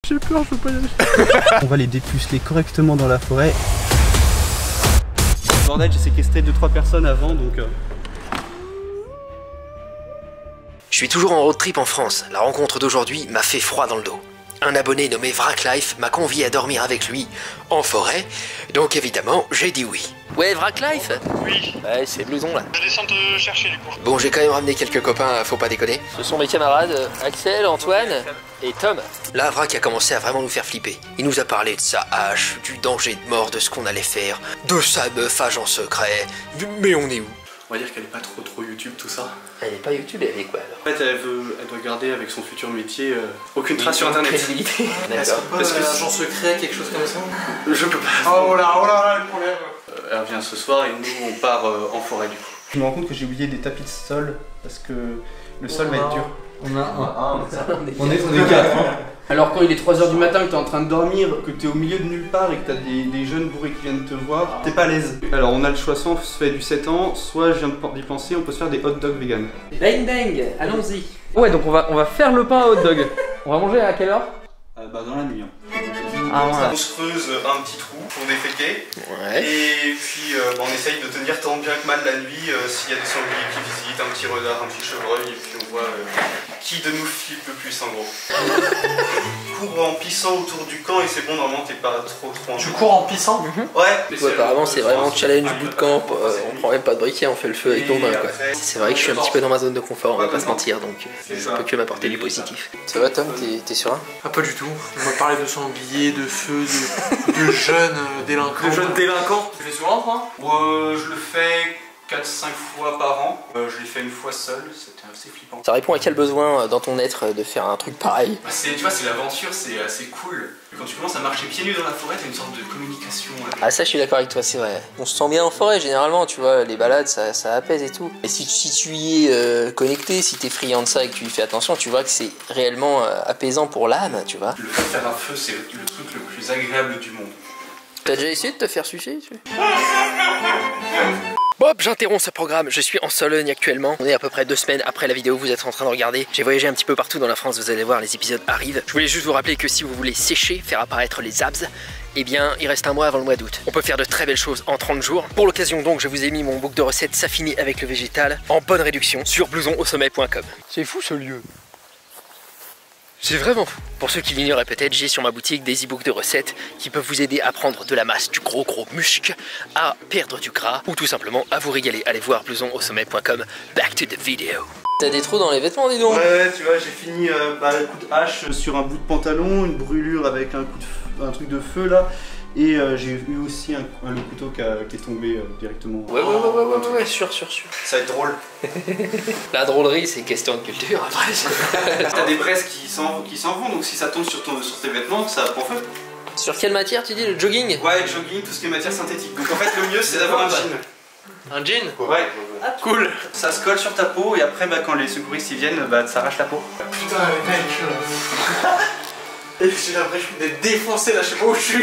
J'ai peur, je peux pas y aller. On va les dépuceler correctement dans la forêt. Bordel, j'ai séquestré 2-3 personnes avant donc... Je suis toujours en road trip en France. La rencontre d'aujourd'hui m'a fait froid dans le dos. Un abonné nommé Vraclife m'a convié à dormir avec lui en forêt, donc évidemment j'ai dit oui. Ouais, Vraclife? Oui. Ouais, c'est blouson là. Je descends te chercher du coup. Bon, j'ai quand même ramené quelques copains, faut pas déconner. Ce sont mes camarades Axel, Antoine et Tom. Là, Vrac a commencé à vraiment nous faire flipper. Il nous a parlé de sa hache, du danger de mort, de ce qu'on allait faire, de sa meuf agent secret. Mais on est où? On va dire qu'elle est pas trop YouTube tout ça. Elle est pas YouTube, elle est quoi alors? En fait, elle doit garder avec son futur métier aucune trace sur internet. D'accord. Parce que agent secret, quelque chose comme ça. Je peux pas. Oh là, le problème. Elle revient ce soir et nous on part en forêt du coup. Je me rends compte que j'ai oublié des tapis de sol parce que le sol va être dur. On a un. On est 4. Alors quand il est 3h du matin, que t'es en train de dormir, que t'es au milieu de nulle part et que t'as des jeunes bourrés qui viennent te voir, t'es pas à l'aise. Alors on a le choix, soit on se fait du 7 ans, soit je viens d'y penser, on peut se faire des hot dogs vegan. Bang bang, allons-y. Ouais, donc on va faire le pain à hot dog. On va manger à quelle heure? Bah dans la nuit. Ah ouais. On se creuse un petit trou pour déféquer. Ouais. Et puis on essaye de tenir tant bien que mal la nuit s'il y a des sangliers qui visitent, un petit renard, un petit chevreuil, et puis on voit qui de nous flippe le plus en gros. Cours en pissant autour du camp et c'est bon, normalement t'es pas trop en Tu cours en pissant? Ouais. Apparemment c'est vraiment challenge bootcamp, on prend même pas de briquet, on fait le feu avec nos mains quoi. C'est vrai que je suis un petit peu dans ma zone de confort, on va pas se mentir, donc je peux que m'apporter du positif. Ça va Tom, t'es serein? Ah pas du tout, on va parler de sanglier, de feu, de jeunes délinquants. De jeunes délinquants. Tu fais souvent toi? Je le fais 4-5 fois par an. Je l'ai fait une fois seul, c'était assez flippant. Ça répond à quel besoin dans ton être de faire un truc pareil? Tu vois, c'est l'aventure, c'est assez cool. Quand tu commences à marcher pieds nus dans la forêt, t'as une sorte de communication. Ah ça je suis d'accord avec toi, c'est vrai. On se sent bien en forêt généralement, tu vois, les balades ça apaise et tout. Et si tu y es connecté, si t'es friand de ça et que tu y fais attention, tu vois que c'est réellement apaisant pour l'âme, tu vois. Le fait de faire un feu, c'est le truc le plus agréable du monde. T'as déjà essayé de te faire sucer? Bon, j'interromps ce programme, je suis en Sologne actuellement. On est à peu près 2 semaines après la vidéo que vous êtes en train de regarder. J'ai voyagé un petit peu partout dans la France, vous allez voir, les épisodes arrivent. Je voulais juste vous rappeler que si vous voulez sécher, faire apparaître les abs, eh bien, il reste un mois avant le mois d'août. On peut faire de très belles choses en 30 jours. Pour l'occasion donc, je vous ai mis mon book de recettes S'affiner avec le végétal en bonne réduction sur blousonausommet.com. C'est fou ce lieu. C'est vraiment fou. Pour ceux qui l'ignoraient peut-être, j'ai sur ma boutique des e-books de recettes qui peuvent vous aider à prendre de la masse, du gros muscle, à perdre du gras ou tout simplement à vous régaler. Allez voir blousonausommet.com. Back to the video. T'as des trous dans les vêtements, dis donc. Ouais, tu vois, j'ai fini un coup de hache sur un bout de pantalon, une brûlure avec un truc de feu là. Et j'ai eu aussi le couteau qui est tombé directement. Ouais, sûr. Ça va être drôle. La drôlerie, c'est question de culture après. T'as des braises qui s'en vont, donc si ça tombe sur tes vêtements, ça prend feu. Sur quelle matière tu dis, le jogging? Ouais, le jogging, tout ce qui est matière synthétique. Donc en fait, le mieux c'est d'avoir un jean. Un jean? Ouais. Ah, cool. Ça se colle sur ta peau et après, quand les secouristes y viennent, ça arrache la peau. Putain, les mecs. Et j'ai l'impression d'être défoncé là, je sais pas où je suis.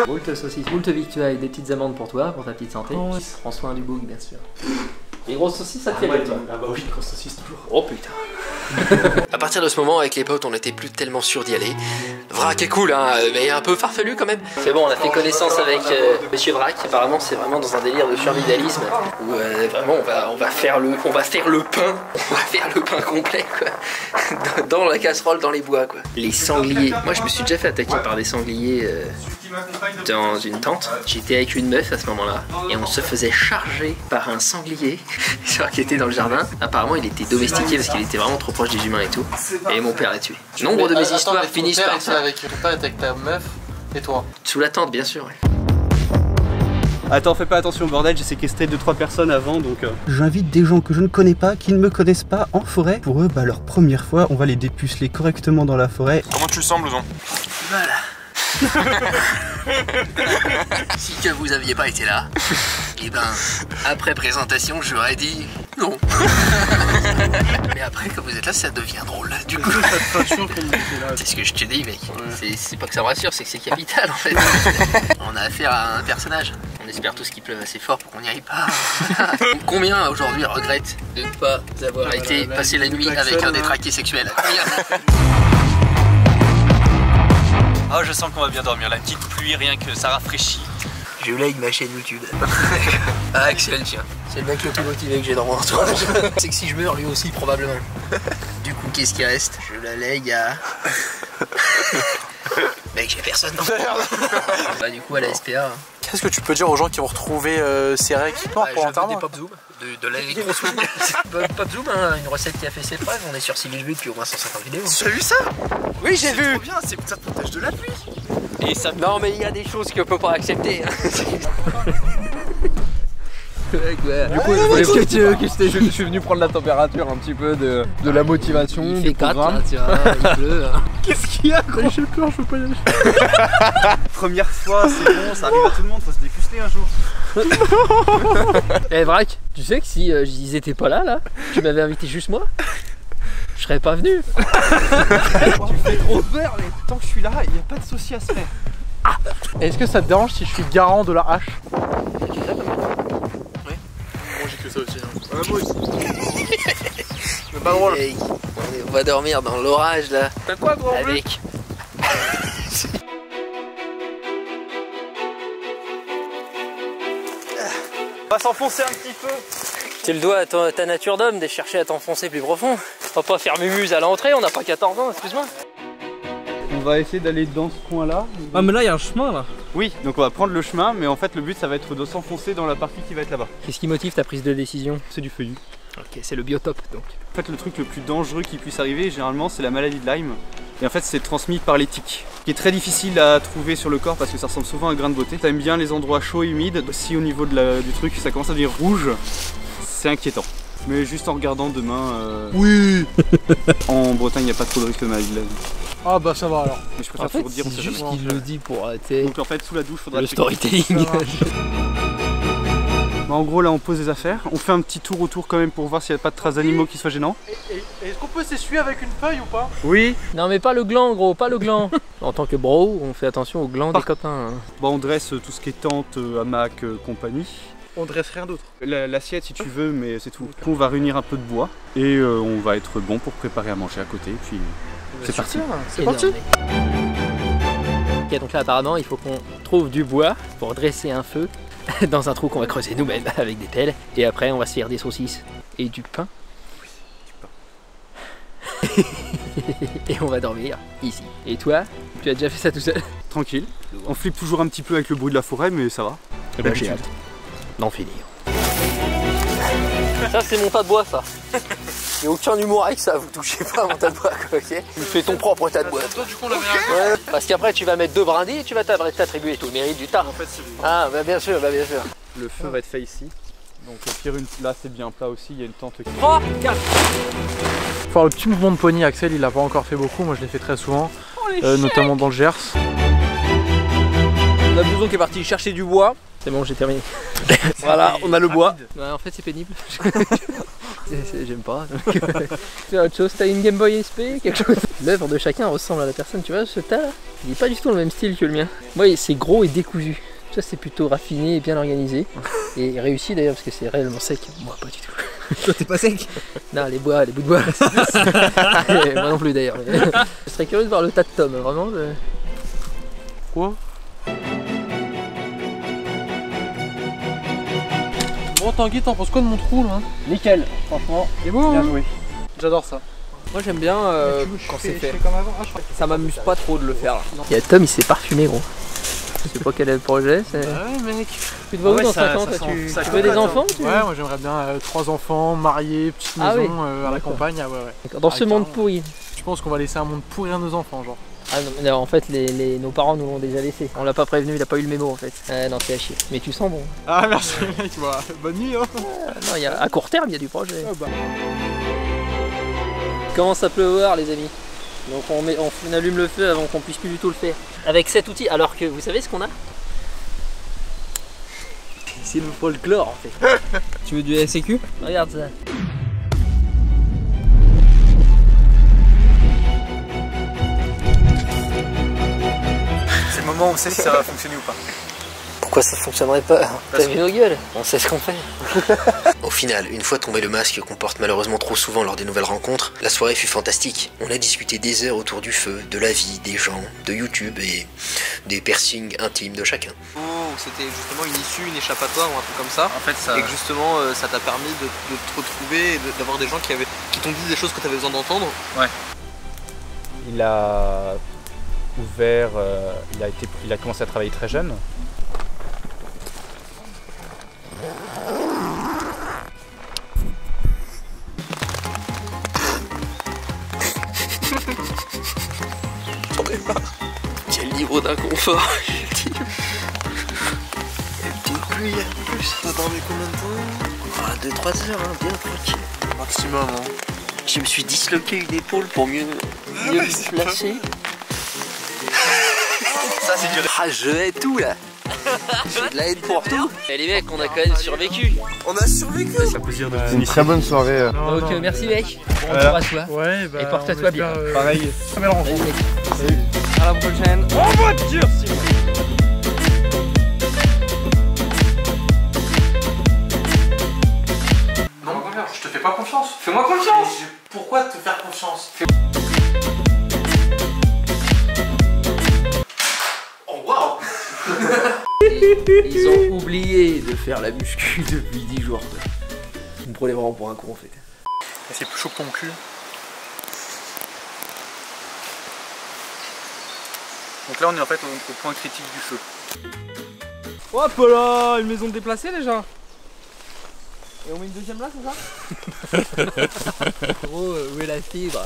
Moult saucisses, moult victuailles, des petites amandes pour toi, pour ta petite santé. Oh, ouais. Prends soin du book, bien sûr. Les grosses saucisses, ça te fait bien, toi? Ah bah oui, grosse saucisse toujours. Oh putain. À partir de ce moment, avec les potes, on n'était plus tellement sûr d'y aller. Vrac est cool, hein, mais un peu farfelu quand même. C'est bon, on a fait connaissance avec Monsieur Vrac. Apparemment, c'est vraiment dans un délire de survivalisme où vraiment on va faire le pain. On va faire le pain complet, quoi. Dans la casserole, dans les bois, quoi. Les sangliers. Moi, je me suis déjà fait attaquer par des sangliers dans une tente. J'étais avec une meuf à ce moment-là et on se faisait charger par un sanglier qui était dans le jardin. Apparemment, il était domestiqué parce qu'il était vraiment trop proche des humains et tout. Et mon père l'a tué. Nombre de mes histoires finissent par ça. Avec ton père, avec ta meuf et toi. Sous la tente, bien sûr. Ouais. Attends, fais pas attention bordel, j'ai séquestré 2-3 personnes avant donc... J'invite des gens que je ne connais pas, qui ne me connaissent pas en forêt. Pour eux, leur première fois, on va les dépuceler correctement dans la forêt. Comment tu le sens, blouson? Voilà. Si que vous aviez pas été là, et ben, après présentation, j'aurais dit non. Mais après, quand vous êtes là, ça devient drôle. Du coup, c'est ce que je te dis, mec. C'est pas que ça me rassure, c'est que c'est capital en fait. On a affaire à un personnage. On espère tous qu'il pleuve assez fort pour qu'on n'y aille pas. Combien aujourd'hui regrettent de ne pas avoir été passer la nuit avec un détraqué sexuel? Combien? Moi je sens qu'on va bien dormir, la petite pluie rien que ça rafraîchit. Je like ma chaîne YouTube. Ah Axel tiens, c'est le mec le plus motivé que j'ai dans mon entourage. C'est que si je meurs lui aussi probablement. Du coup qu'est-ce qui reste? Je la lègue à... Mec j'ai personne dans le Bah du coup à la SPA. Qu'est-ce que tu peux dire aux gens qui vont retrouver ces règles pour l'enterrement? Des pop zoom, de l'électro-swing. Pop zoom, hein, une recette qui a fait ses preuves, on est sur Civil depuis au moins 150 vidéos. Tu as vu ça? Oui j'ai vu. C'est trop bien, ça te protège de la pluie. Et ça... Non mais il y a des choses qu'on peut pas accepter. Du coup, est-ce que tu veux que je suis venu prendre la température un petit peu de la motivation, il du fait 4 programme. là, tu vois, il pleut. Qu'est-ce qu'il y a? J'ai peur, je peux pas y aller. Première fois, c'est bon, ça arrive à tout le monde, faut se défuster un jour. Eh Vrac, tu sais que si ils étaient pas là, tu m'avais invité juste moi, je serais pas venu. Tu fais trop peur, mais tant que je suis là, il n'y a pas de souci à se faire. Est-ce que ça te dérange si je suis garant de la hache? J'ai que ça aussi. Hein. Moi aussi. C'est pas drôle. Hey, on va dormir dans l'orage là. T'as quoi gros? Avec. On va s'enfoncer un petit peu. Tu le dois à ta nature d'homme de chercher à t'enfoncer plus profond. On va pas faire mumuse à l'entrée, on n'a pas 14 ans, excuse-moi. On va essayer d'aller dans ce coin-là. Ah mais là il y a un chemin là. Oui, donc on va prendre le chemin, mais en fait le but ça va être de s'enfoncer dans la partie qui va être là-bas. Qu'est-ce qui motive ta prise de décision? C'est du feuillu. Ok, c'est le biotope donc. En fait le truc le plus dangereux qui puisse arriver généralement c'est la maladie de Lyme. Et en fait c'est transmis par les tiques. Qui est très difficile à trouver sur le corps parce que ça ressemble souvent à un grain de beauté. T'aimes bien les endroits chauds et humides. Si au niveau de du truc ça commence à devenir rouge, c'est inquiétant. Mais juste en regardant demain, Oui. en Bretagne il n'y a pas trop de risque de maladie de Lyme. Ah bah ça va alors. Mais je préfère En fait, toujours dire, on c'est sait juste jamais. qu'il le dit pour Donc en fait sous la douche faudra le checker. storytelling. Bah, en gros là on pose des affaires, on fait un petit tour autour quand même pour voir s'il n'y a pas de traces d'animaux qui soient gênants. Est-ce qu'on peut s'essuyer avec une feuille ou pas? Oui. Non mais pas le gland gros, pas le gland. En tant que bro, on fait attention au gland des copains. Hein. Bah, on dresse tout ce qui est tente, hamac, compagnie. On dresse rien d'autre. L'assiette si tu veux, mais c'est tout. On va réunir un peu de bois et on va être bon pour préparer à manger à côté. Puis c'est parti. C'est parti. Ok, donc là apparemment il faut qu'on trouve du bois pour dresser un feu dans un trou qu'on va creuser nous-mêmes avec des pelles. Et après on va se faire des saucisses et du pain. Et on va dormir ici. Et toi, tu as déjà fait ça tout seul? Tranquille. On flippe toujours un petit peu avec le bruit de la forêt, mais ça va. Eh ben, j'ai hâte d'en finir. Ça c'est mon tas de bois ça. Il n'y a aucun humour avec ça, vous touchez pas à mon tas de bois quoi, ok? Tu fais ton propre tas de bois. Toi du coup on l'avait Ouais, parce qu'après tu vas mettre 2 brindilles et tu vas t'attribuer tout le mérite du tas. En fait c'est... Ah bah bien sûr, bah bien sûr. Le feu va être fait ici. Donc au pire, là c'est bien plat aussi, il y a une tente qui... 3, 4. Faut faire le petit mouvement de poignet, Axel il l'a pas encore fait beaucoup, moi je l'ai fait très souvent, notamment dans le Gers. On a Bouzon qui est parti chercher du bois. C'est bon, j'ai terminé. Voilà, on a le bois. Ouais, en fait c'est pénible. J'aime pas. Fais autre chose, t'as une Game Boy SP, quelque chose. L'œuvre de chacun ressemble à la personne, tu vois, ce tas là, il est pas du tout le même style que le mien. Moi c'est gros et décousu. Ça c'est plutôt raffiné et bien organisé. Et réussi d'ailleurs parce que c'est réellement sec. Moi pas du tout. Toi t'es pas sec? Non, les bouts de bois. Moi non plus d'ailleurs. Je serais curieux de voir le tas de tomes, vraiment. Quoi? Bon Tanguy, t'en penses quoi de mon trou là? Nickel, franchement. Il est beau hein? Bien joué. J'adore ça. Moi j'aime bien quand c'est fait. comme avant. Ah, je crois. Ça m'amuse pas trop de le faire là. Il y a Tom, il s'est parfumé gros. Je sais pas quel est le projet. Ouais mec. Tu te vois où dans 5 ans? Tu veux des enfants? Ouais, moi j'aimerais bien 3 enfants, mariés, petite Ah maison oui. à la campagne. Ah, ouais. Dans ce Ah, monde carrément. pourri. Je pense qu'on va laisser un monde pourri à nos enfants, genre. Ah non, mais en fait nos parents nous l'ont déjà laissé. On l'a pas prévenu, il a pas eu le mémo en fait. Non, c'est à chier. Mais tu sens bon. Ah merci mec, voilà. Bonne nuit hein. Non, à court terme, il y a du projet. Ah, bah. Il commence à pleuvoir les amis. Donc on allume le feu avant qu'on puisse plus du tout le faire. Avec cet outil, alors que vous savez ce qu'on a? C'est le folklore en fait. Tu veux du SQ? Regarde ça. C'est le moment où on sait si ça va fonctionner ou pas. Pourquoi ça fonctionnerait pas? T'as vu nos gueules? On sait ce qu'on fait. Au final, une fois tombé le masque qu'on porte malheureusement trop souvent lors des nouvelles rencontres, la soirée fut fantastique. On a discuté des heures autour du feu, de la vie, des gens, de YouTube et des piercings intimes de chacun. C'était justement une issue, une échappatoire ou un truc comme ça. En fait, ça... Et que justement ça t'a permis de te retrouver et d'avoir des gens qui t'ont dit des choses que tu avais besoin d'entendre. Ouais. Il a ouvert, il a commencé à travailler très jeune. J'en ai marre. Quel niveau d'inconfort. Pluie en plus, t'as dormi combien de temps? 2-3 heures, hein, bien tranquille. Maximum, hein. Je me suis disloqué une épaule pour mieux me placer. Ça c'est du... Ah, je hais tout là. J'ai de la haine pour tout. Et les mecs, on a quand même survécu. On a survécu. C'est un plaisir de C'est une très bonne soirée. Donc merci mec. Bon retour à toi. Ouais, bah, et porte-toi bien. Pareil. Salut mec. À la prochaine. En voiture, Simon. Non, je te fais pas confiance. Fais-moi confiance. Pourquoi te faire confiance? Oh waouh. Ils ont oublié de faire la muscu depuis 10 jours. Quoi. Vous me prenez vraiment pour un con en fait. C'est plus chaud que ton cul. Donc là, on est en fait au point critique du feu. Hop là, une maison déplacée déjà. Et on met une deuxième là, c'est ça? Gros, où est la fibre?